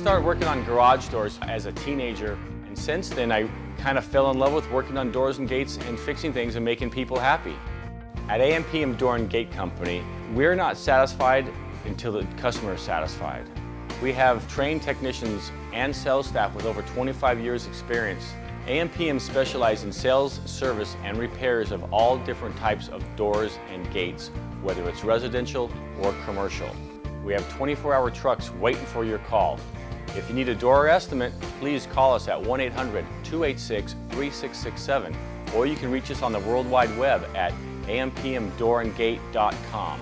started working on garage doors as a teenager, and since then I kind of fell in love with working on doors and gates and fixing things and making people happy. At AMPM Door and Gate Company, we're not satisfied until the customer is satisfied. We have trained technicians and sales staff with over 25 years experience. AMPM specializes in sales, service, and repairs of all different types of doors and gates, whether it's residential or commercial. We have 24-hour trucks waiting for your call. If you need a door estimate, please call us at 1-800-286-3667, or you can reach us on the World Wide Web at ampmdoorandgate.com.